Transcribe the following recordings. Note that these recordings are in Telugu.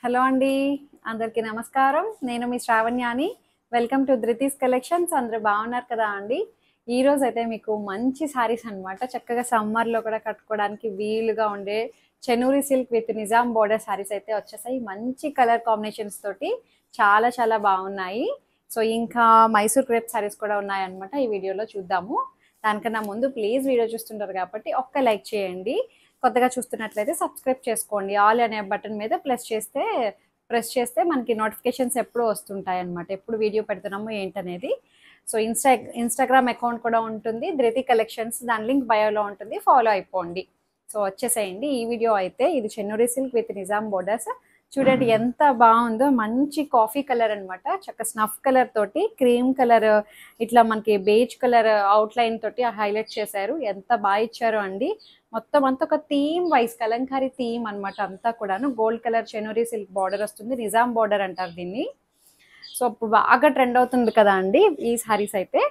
హలో అండి. అందరికీ నమస్కారం. నేను మీ శ్రావణ్యాని. Welcome to Dhriti's collections. అందరూ బాగున్నారు కదా అండి? ఈరోజైతే మీకు మంచి శారీస్ అనమాట. చక్కగా సమ్మర్‌లో కూడా కట్టుకోవడానికి వీలుగా ఉండే Chenuri silk with Nizam border saris అయితే వచ్చేసాయి. మంచి కలర్ కాంబినేషన్స్ తోటి చాలా చాలా బాగున్నాయి. సో, ఇంకా మైసూర్ క్రేప్ శారీస్ కూడా ఉన్నాయన్నమాట. ఈ వీడియోలో చూద్దాము. దానికన్నా ముందు ప్లీజ్ వీడియో చూస్తుంటారు కాబట్టి ఒక్క లైక్ చేయండి. కొత్తగా చూస్తున్నట్లయితే సబ్స్క్రైబ్ చేసుకోండి. ఆల్ అనే బటన్ మీద ప్రెస్ చేస్తే మనకి నోటిఫికేషన్స్ ఎప్పుడూ వస్తుంటాయి అన్నమాట. ఎప్పుడు వీడియో పెడుతున్నామో ఏంటనేది. సో, ఇన్స్టాగ్రామ్ అకౌంట్ కూడా ఉంటుంది. ధృతి కలెక్షన్స్, దాని లింక్ బయోలో ఉంటుంది. ఫాలో అయిపోండి. సో, వచ్చేసేయండి. ఈ వీడియో అయితే ఇది Chennuri silk with Nizam borders. చూడండి ఎంత బాగుందో. మంచి కాఫీ కలర్ అనమాట. చక్క స్నఫ్ కలర్ తోటి క్రీమ్ కలర్, ఇట్లా మనకి బేజ్ కలర్ అవుట్లైన్ తోటి హైలైట్ చేశారు. ఎంత బాగా ఇచ్చారో అండి. మొత్తం అంతా ఒక థీమ్ వైజ్ కలంకారీ థీమ్ అనమాట. అంతా కూడాను గోల్డ్ కలర్ చెనూరి సిల్క్ బార్డర్ వస్తుంది. నిజాం బార్డర్ అంటారు దీన్ని. సో, ఇప్పుడు బాగా ట్రెండ్ అవుతుంది కదా అండి ఈ సారీస్ అయితే.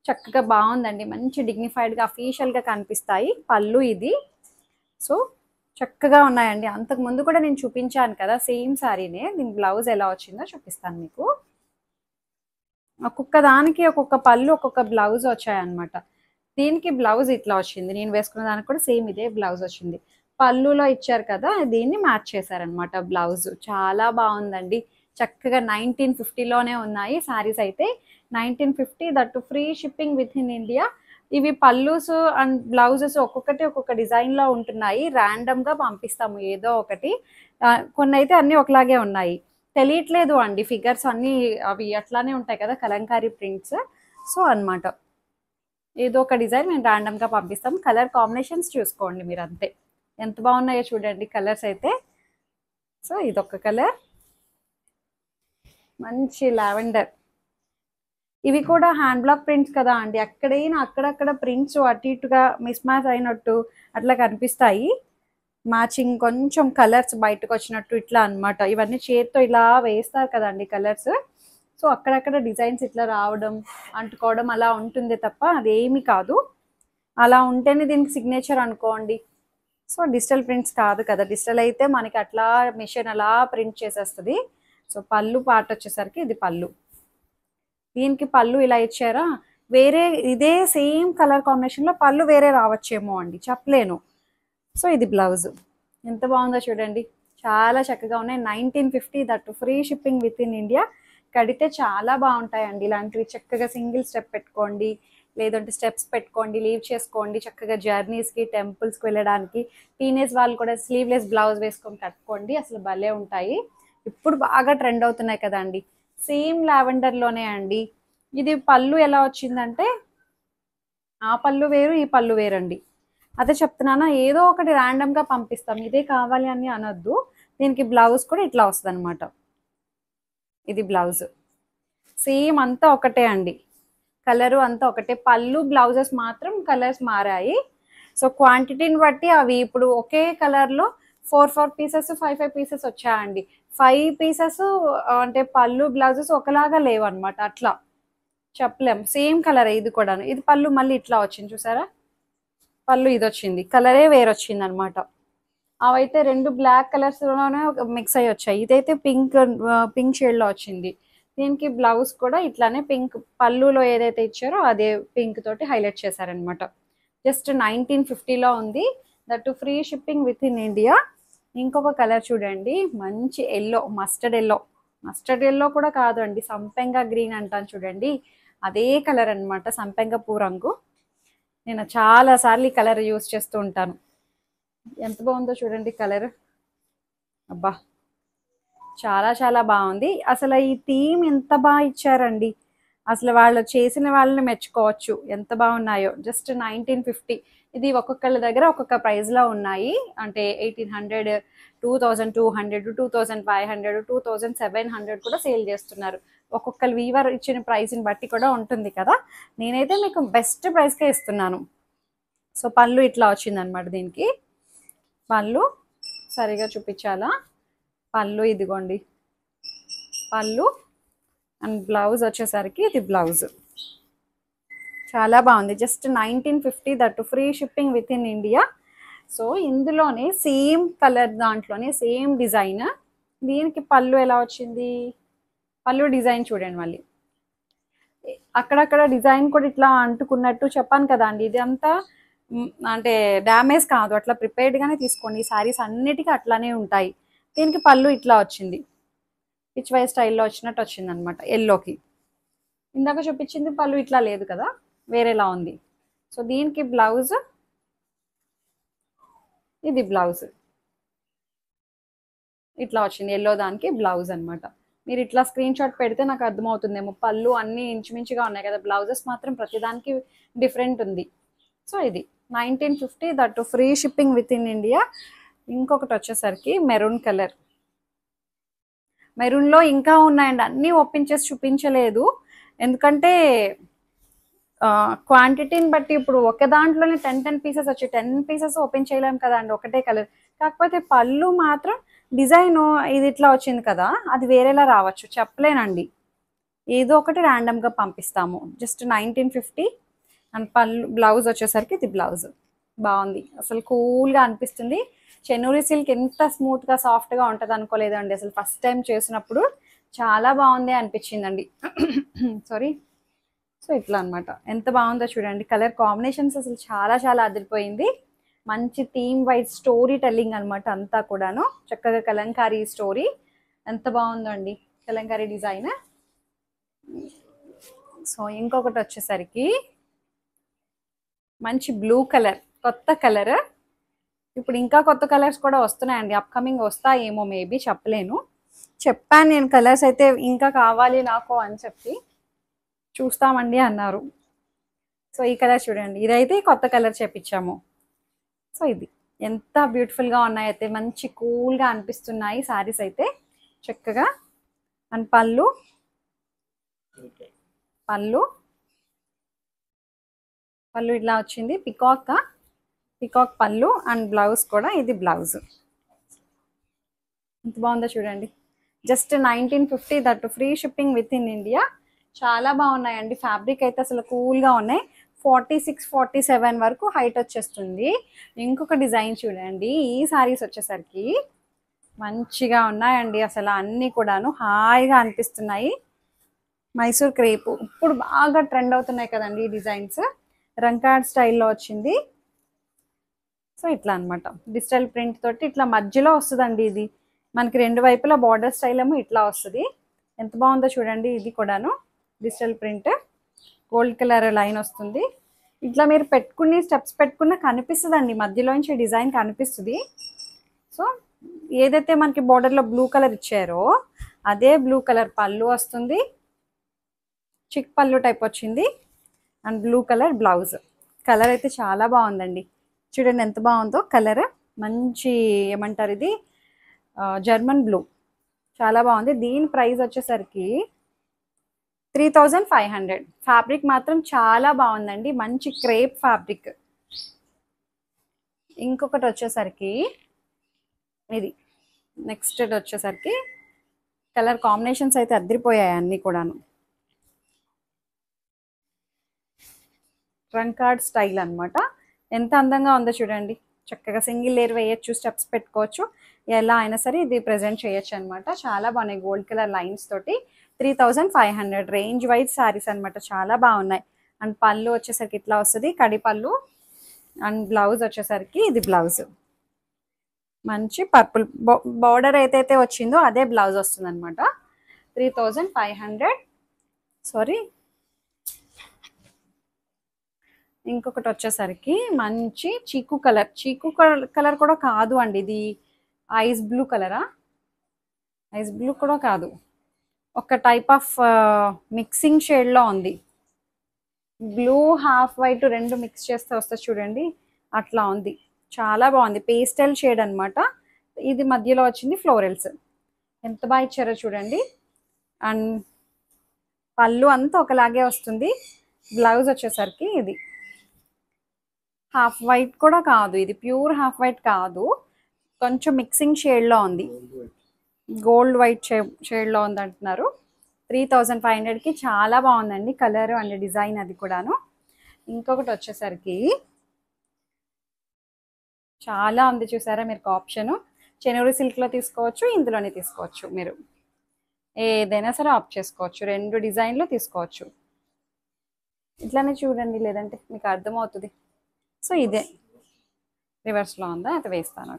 చక్కగా బాగుందండి. మంచి డిగ్నిఫైడ్గా అఫీషియల్గా కనిపిస్తాయి. పళ్ళు ఇది. సో, చక్కగా ఉన్నాయండి. అంతకు ముందు కూడా నేను చూపించాను కదా సేమ్ సారీనే. దీని బ్లౌజ్ ఎలా వచ్చిందో చూపిస్తాను మీకు. ఒక్కొక్క దానికి ఒక్కొక్క పళ్ళు, ఒక్కొక్క బ్లౌజ్ వచ్చాయన్నమాట. దీనికి బ్లౌజ్ ఇట్లా వచ్చింది. నేను వేసుకున్న దానికి కూడా సేమ్ ఇదే బ్లౌజ్ వచ్చింది. పళ్ళులో ఇచ్చారు కదా, దీన్ని మ్యాచ్ చేశారనమాట బ్లౌజ్. చాలా బాగుందండి. చక్కగా 1950లోనే ఉన్నాయి సారీస్ అయితే. 1950, that free shipping with in India. ఇవి పళ్ళుస్ అండ్ బ్లౌజెస్ ఒక్కొక్కటి ఒక్కొక్క డిజైన్లో ఉంటున్నాయి. ర్యాండమ్గా పంపిస్తాము ఏదో ఒకటి. కొన్ని అయితే అన్నీ ఒకలాగే ఉన్నాయి. తెలియట్లేదు అండి ఫిగర్స్ అన్నీ. అవి అట్లానే ఉంటాయి కదా కలంకారీ ప్రింట్స్. సో అన్నమాట, ఏదో ఒక డిజైన్ మేము ర్యాండమ్గా పంపిస్తాం. కలర్ కాంబినేషన్స్ చూసుకోండి మీరు అంతే. ఎంత బాగున్నాయో చూడండి కలర్స్ అయితే. సో, ఇదొక కలర్, మంచి లావెండర్. ఇవి కూడా హ్యాండ్ బ్లాక్ ప్రింట్స్ కదా అండి. అక్కడైనా అక్కడక్కడ ప్రింట్స్ అటు ఇటుగా మిస్ మ్యాచ్ అయినట్టు అట్లా కనిపిస్తాయి. మ్యాచింగ్ కొంచెం కలర్స్ బయటకు వచ్చినట్టు ఇట్లా అనమాట. ఇవన్నీ చేత్తో ఇలా వేస్తారు కదండి కలర్స్. సో, అక్కడక్కడ డిజైన్స్ ఇట్లా రావడం, అంటుకోవడం అలా ఉంటుంది తప్ప అదేమి కాదు. అలా ఉంటేనే దీనికి సిగ్నేచర్ అనుకోండి. సో, డిజిటల్ ప్రింట్స్ కాదు కదా. డిజిటల్ అయితే మనకి అట్లా మిషన్ అలా ప్రింట్ చేసేస్తుంది. సో, పళ్ళు పార్ట్ వచ్చేసరికి ఇది పళ్ళు. దీనికి పళ్ళు ఇలా ఇచ్చారా, వేరే ఇదే సేమ్ కలర్ కాంబినేషన్లో పళ్ళు వేరే రావచ్చేమో అండి, చెప్పలేను. సో, ఇది బ్లౌజ్. ఎంత బాగుందో చూడండి. చాలా చక్కగా ఉన్నాయి. 1950, that free shipping with in India. కడితే చాలా బాగుంటాయండి ఇలాంటివి. చక్కగా సింగిల్ స్టెప్ పెట్టుకోండి, లేదంటే స్టెప్స్ పెట్టుకోండి, లీవ్ చేసుకోండి. చక్కగా జర్నీస్కి, టెంపుల్స్కి వెళ్ళడానికి. టీనేజ్ వాళ్ళు కూడా స్లీవ్లెస్ బ్లౌజ్ వేసుకొని కట్టుకోండి. అసలు భలే ఉంటాయి. ఇప్పుడు బాగా ట్రెండ్ అవుతున్నాయి కదండి. సేమ్ లావెండర్లోనే అండి. ఇది పళ్ళు ఎలా వచ్చిందంటే, ఆ పళ్ళు వేరు, ఈ పళ్ళు వేరండి. అదే చెప్తున్నానా, ఏదో ఒకటి ర్యాండమ్గా పంపిస్తాం. ఇదే కావాలి అని అనొద్దు. దీనికి బ్లౌజ్ కూడా ఇట్లా వస్తుంది అనమాట. ఇది బ్లౌజ్. సేమ్ అంతా ఒకటే అండి. కలరు అంతా ఒకటే. పళ్ళు బ్లౌజెస్ మాత్రం కలర్స్ మారాయి. సో, క్వాంటిటీని బట్టి అవి ఇప్పుడు ఒకే కలర్లో 4 పీసెస్, 5 పీసెస్ వచ్చాయండి. 5 పీసెస్ అంటే పళ్ళు బ్లౌజెస్ ఒకలాగా లేవు అనమాట. అట్లా చెప్పలేం. సేమ్ కలర్ ఇది కూడాను. ఇది పళ్ళు మళ్ళీ ఇట్లా వచ్చింది చూసారా. పళ్ళు ఇది వచ్చింది, కలరే వేరొచ్చింది అనమాట. అవైతే రెండు బ్లాక్ కలర్స్లోనే మిక్స్ అయ్యి వచ్చాయి. ఇదైతే పింక్ షేడ్లో వచ్చింది. దీనికి బ్లౌజ్ కూడా ఇట్లానే పింక్, పళ్ళులో ఏదైతే ఇచ్చారో అదే పింక్ తోటి హైలైట్ చేశారనమాట. జస్ట్ 1950లో ఉంది. That free shipping with in India. ఇంకొక కలర్ చూడండి, మంచి yellow, mustard yellow. Mustard yellow కూడా కాదు అండి, సంపెంగ గ్రీన్ అంటాను చూడండి, అదే కలర్ అనమాట. సంపెంగ పూ రంగు. నేను చాలాసార్లు ఈ కలర్ యూస్ చేస్తూ ఉంటాను. ఎంత బాగుందో చూడండి కలర్. అబ్బా, చాలా చాలా బాగుంది. అసలు ఈ థీమ్ ఎంత బాగా ఇచ్చారండి. అసలు వాళ్ళు చేసిన వాళ్ళని మెచ్చుకోవచ్చు, ఎంత బాగున్నాయో. జస్ట్ 1950. ఇది ఒక్కొక్కళ్ళ దగ్గర ఒక్కొక్క ప్రైస్లో ఉన్నాయి. అంటే 1800, 2200, 2500, 2700 కూడా సేల్ చేస్తున్నారు. ఒక్కొక్కరు వీవర్ ఇచ్చిన ప్రైస్ని బట్టి కూడా ఉంటుంది కదా. నేనైతే మీకు బెస్ట్ ప్రైస్కే ఇస్తున్నాను. సో, పళ్ళు ఇట్లా వచ్చిందనమాట. దీనికి పళ్ళు సరిగా చూపించాలా. పళ్ళు ఇదిగోండి పళ్ళు. అండ్ బ్లౌజ్ వచ్చేసరికి ఇది బ్లౌజ్. చాలా బాగుంది. Just 1950, that free shipping with in India. So, ఇందులోనే సేమ్ కలర్ దాంట్లోనే సేమ్ డిజైన్ దీనికి పళ్ళు ఎలా వచ్చింది, పళ్ళు డిజైన్ చూడండి మళ్ళీ అక్కడక్కడ డిజైన్ కూడా ఇట్లా అంటుకున్నట్టు చెప్పాను కదా అండి. ఇది అంతా అంటే డ్యామేజ్ కాదు, అట్లా ప్రిపేర్డ్గానే తీసుకోండి. ఈ శారీస్ అన్నిటికీ అట్లానే ఉంటాయి. దీనికి పళ్ళు ఇట్లా వచ్చింది, పిచ్ వై స్టైల్లో వచ్చినట్టు వచ్చింది అనమాట ఎల్లోకి. ఇందాక చూపించింది పళ్ళు ఇట్లా లేదు కదా, వేరేలా ఉంది. సో దీనికి బ్లౌజ్, ఇది బ్లౌజ్ ఇట్లా వచ్చింది, ఎల్లో దానికి బ్లౌజ్ అనమాట. మీరు ఇట్లా స్క్రీన్ షాట్ పెడితే నాకు అర్థమవుతుందేమో. పళ్ళు అన్నీ ఇంచుమించుగా ఉన్నాయి కదా, బ్లౌజెస్ మాత్రం ప్రతిదానికి డిఫరెంట్ ఉంది. సో ఇది 1950, that free shipping with in India. ఇంకొకటి వచ్చేసరికి మెరూన్ కలర్. మెరూన్లో ఇంకా ఉన్నాయండి, అన్నీ ఒప్పించేసి చూపించలేదు ఎందుకంటే క్వాంటిటీని బట్టి. ఇప్పుడు ఒక దాంట్లోనే 10 పీసెస్ వచ్చి 10 పీసెస్ ఓపెన్ చేయలేము కదా అండి ఒకటే కలర్. కాకపోతే పళ్ళు మాత్రం డిజైన్ ఇది ఇట్లా వచ్చింది కదా, అది వేరేలా రావచ్చు, చెప్పలేనండి. ఏదో ఒకటి ర్యాండమ్గా పంపిస్తాము. జస్ట్ 1950. అండ్ పళ్ళు, బ్లౌజ్ వచ్చేసరికి ఇది బ్లౌజ్ బాగుంది, అసలు కూల్గా అనిపిస్తుంది. చెన్నూరి సిల్క్ ఎంత స్మూత్గా సాఫ్ట్గా ఉంటుంది అనుకోలేదండి అసలు. ఫస్ట్ టైం చేసినప్పుడు చాలా బాగుంది అనిపించిందండి. సారీ. సో ఇట్లా అనమాట, ఎంత బాగుందో చూడండి. కలర్ కాంబినేషన్స్ అసలు చాలా చాలా అదిరిపోయింది. మంచి థీమ్ వైజ్ స్టోరీ టెల్లింగ్ అనమాట అంతా కూడాను. చక్కగా కలంకారీ స్టోరీ, ఎంత బాగుందో అండి కలంకారీ డిజైన్. సో ఇంకొకటి వచ్చేసరికి మంచి బ్లూ కలర్, కొత్త కలర్. ఇప్పుడు ఇంకా కొత్త కలర్స్ కూడా వస్తున్నాయండి, అప్కమింగ్ వస్తాయేమో, మేబీ చెప్పలేను. చెప్పాను నేను కలర్స్ అయితే ఇంకా కావాలి నాకు అని చెప్పి, చూస్తామండి అన్నారు. సో ఈ కలర్ చూడండి, ఇదైతే కొత్త కలర్ చేపించాము. సో ఇది ఎంత బ్యూటిఫుల్గా ఉన్నాయి అయితే, మంచి కూల్గా అనిపిస్తున్నాయి శారీస్ అయితే చక్కగా. అండ్ పళ్ళు, పళ్ళు పళ్ళు ఇట్లా వచ్చింది, పికాక్ పళ్ళు. అండ్ బ్లౌజ్ కూడా ఇది బ్లౌజ్. ఎంత బాగుందో చూడండి. Just 1950, that free shipping with in India. చాలా బాగున్నాయండి. ఫ్యాబ్రిక్ అయితే అసలు కూల్గా ఉన్నాయి. 46, 47 వరకు హైట్ వచ్చేస్తుంది. ఇంకొక డిజైన్ చూడండి, ఈ శారీస్ వచ్చేసరికి మంచిగా ఉన్నాయండి అసలు, అన్నీ కూడాను హాయిగా అనిపిస్తున్నాయి. మైసూర్ క్రేపు ఇప్పుడు బాగా ట్రెండ్ అవుతున్నాయి కదండి ఈ డిజైన్స్. రంకాడ్ స్టైల్లో వచ్చింది. సో ఇట్లా అనమాట, డిజిటల్ ప్రింట్ తోటి ఇట్లా మధ్యలో వస్తుందండి. ఇది మనకి రెండు వైపులా బార్డర్ స్టైల్ ఏమో ఇట్లా వస్తుంది. ఎంత బాగుందో చూడండి. ఇది కూడాను digital print, gold colour line వస్తుంది. ఇట్లా మీరు పెట్టుకుని స్టెప్స్ పెట్టుకున్న కనిపిస్తుందండి, మధ్యలోంచి డిజైన్ కనిపిస్తుంది. సో ఏదైతే మనకి బార్డర్లో బ్లూ కలర్ ఇచ్చారో అదే బ్లూ కలర్ పళ్ళు వస్తుంది, చిక్ పళ్ళు టైప్ వచ్చింది. And blue colour blouse. Colour అయితే చాలా బాగుందండి, చూడండి ఎంత బాగుందో కలర్. మంచి ఏమంటారు ఇది, జర్మన్ బ్లూ, చాలా బాగుంది. దీని ప్రైస్ వచ్చేసరికి 3500. ఫ్యాబ్రిక్ మాత్రం చాలా బాగుందండి, మంచి క్రేప్ ఫ్యాబ్రిక్. ఇంకొకటి వచ్చేసరికి ఇది, నెక్స్ట్ వచ్చేసరికి కలర్ కాంబినేషన్స్ అయితే అద్దరిపోయాయి అన్నీ కూడాను. ట్రంకార్డ్ స్టైల్ అనమాట. ఎంత అందంగా ఉందో చూడండి. చక్కగా సింగిల్ లేయర్ వేయచ్చు, స్టెప్స్ పెట్టుకోవచ్చు, ఎలా అయినా సరే ఇది ప్రెజెంట్ చేయొచ్చు అనమాట. చాలా బాగున్నాయి గోల్డ్ కలర్ లైన్స్ తోటి. 3500 రేంజ్ వైజ్ శారీస్ అనమాట, చాలా బాగున్నాయి. అండ్ పళ్ళు వచ్చేసరికి ఇట్లా వస్తుంది, కడి పళ్ళు. అండ్ బ్లౌజ్ వచ్చేసరికి ఇది బ్లౌజ్, మంచి పర్పుల్ బార్డర్ ఏదైతే వచ్చిందో అదే బ్లౌజ్ వస్తుంది అనమాట. 3500. సారీ. ఇంకొకటి వచ్చేసరికి మంచి చీకు కలర్ కూడా కాదు అండి, ఇది ఐస్ బ్లూ కలరా, ఐస్ బ్లూ కూడా కాదు, ఒక టైప్ ఆఫ్ మిక్సింగ్ షేడ్లో ఉంది. బ్లూ హాఫ్ వైట్ రెండు మిక్స్ చేస్తే వస్తే చూడండి అట్లా ఉంది, చాలా బాగుంది. పేస్టల్ షేడ్ అనమాట. ఇది మధ్యలో వచ్చింది ఫ్లోరల్స్, ఎంత బాగా ఇచ్చారో చూడండి. అండ్ పళ్ళు అంతా ఒకలాగే వస్తుంది. బ్లౌజ్ వచ్చేసరికి ఇది హాఫ్ వైట్ కూడా కాదు, ఇది ప్యూర్ హాఫ్ వైట్ కాదు, కొంచెం మిక్సింగ్ షేడ్లో ఉంది, గోల్డ్ వైట్ షేడ్లో ఉంది అంటున్నారు. 3500కి చాలా బాగుందండి కలర్ అండ్ డిజైన్ అది కూడాను. ఇంకొకటి వచ్చేసరికి చాలా ఉంది చూసారా మీరు ఆప్షను, చెనూరి సిల్క్లో తీసుకోవచ్చు, ఇందులోనే తీసుకోవచ్చు. మీరు ఏదైనా సరే ఆప్ట్ చేసుకోవచ్చు, 2 డిజైన్లు తీసుకోవచ్చు. ఇట్లానే చూడండి, లేదంటే మీకు అర్థమవుతుంది. సో ఇదే రివర్స్లో ఉందా, అది వేస్తాను.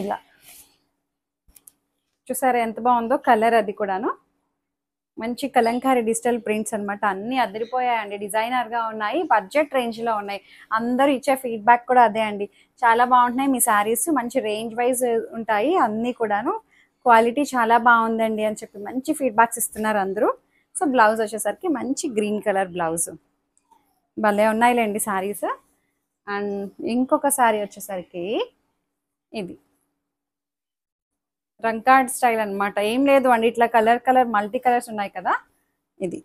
ఇలా చూసారా ఎంత బాగుందో కలర్, అది కూడాను మంచి కలంకారీ డిజిటల్ ప్రింట్స్ అనమాట. అన్నీ అదిరిపోయాయండి, డిజైనర్గా ఉన్నాయి, బడ్జెట్ రేంజ్లో ఉన్నాయి. అందరూ ఇచ్చే ఫీడ్బ్యాక్ కూడా అదే అండి, చాలా బాగుంటున్నాయి మీ శారీస్, మంచి రేంజ్ వైజ్ ఉంటాయి అన్నీ కూడాను, క్వాలిటీ చాలా బాగుందండి అని చెప్పి మంచి ఫీడ్బ్యాక్స్ ఇస్తున్నారు అందరూ. సో బ్లౌజ్ వచ్చేసరికి మంచి గ్రీన్ కలర్ బ్లౌజ్, భలే ఉన్నాయిలేండి శారీస్. అండ్ ఇంకొక శారీ వచ్చేసరికి ఇది రంకాడ్ స్టైల్ అనమాట. ఏం లేదు అండి, ఇట్లా కలర్ మల్టీ కలర్స్ ఉన్నాయి కదా, ఇది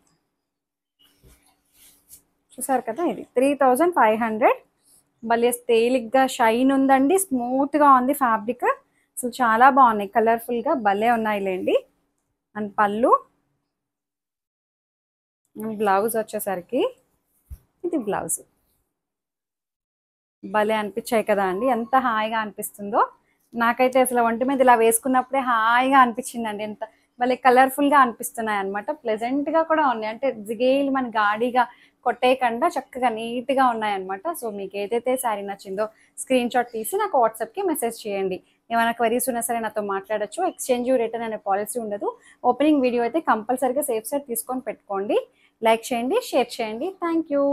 చూసారు కదా, ఇది 3500. భలే తేలిగ్గా షైన్ ఉందండి, స్మూత్గా ఉంది ఫ్యాబ్రిక్, అసలు చాలా బాగున్నాయి, కలర్ఫుల్గా భలే ఉన్నాయిలేండి. అండ్ పళ్ళు, బ్లౌజ్ వచ్చేసరికి ఇది బ్లౌజ్. భలే అనిపించాయి కదా అండి, ఎంత హాయిగా అనిపిస్తుందో. నాకైతే అసలు ఒంటి మీద ఇలా వేసుకున్నప్పుడే హాయిగా అనిపించిందండి, ఎంత భలే కలర్ఫుల్గా అనిపిస్తున్నాయి అనమాట. ప్లెజెంట్గా కూడా ఉన్నాయి, అంటే జిగేలు మన గాడిగా కొట్టేయకుండా చక్కగా నీట్గా ఉన్నాయన్నమాట. సో మీకు ఏదైతే శారీ నచ్చిందో స్క్రీన్ షాట్ తీసి నాకు వాట్సాప్కి మెసేజ్ చేయండి. ఏమైనా క్వరీస్ ఉన్నా సరే నాతో మాట్లాడచ్చు. ఎక్స్చేంజ్ రిటర్న్ అనే పాలసీ ఉండదు. ఓపెనింగ్ వీడియో అయితే కంపల్సరీగా సేఫ్ సైడ్ తీసుకొని పెట్టుకోండి. లైక్ చేయండి, షేర్ చేయండి. Thank you.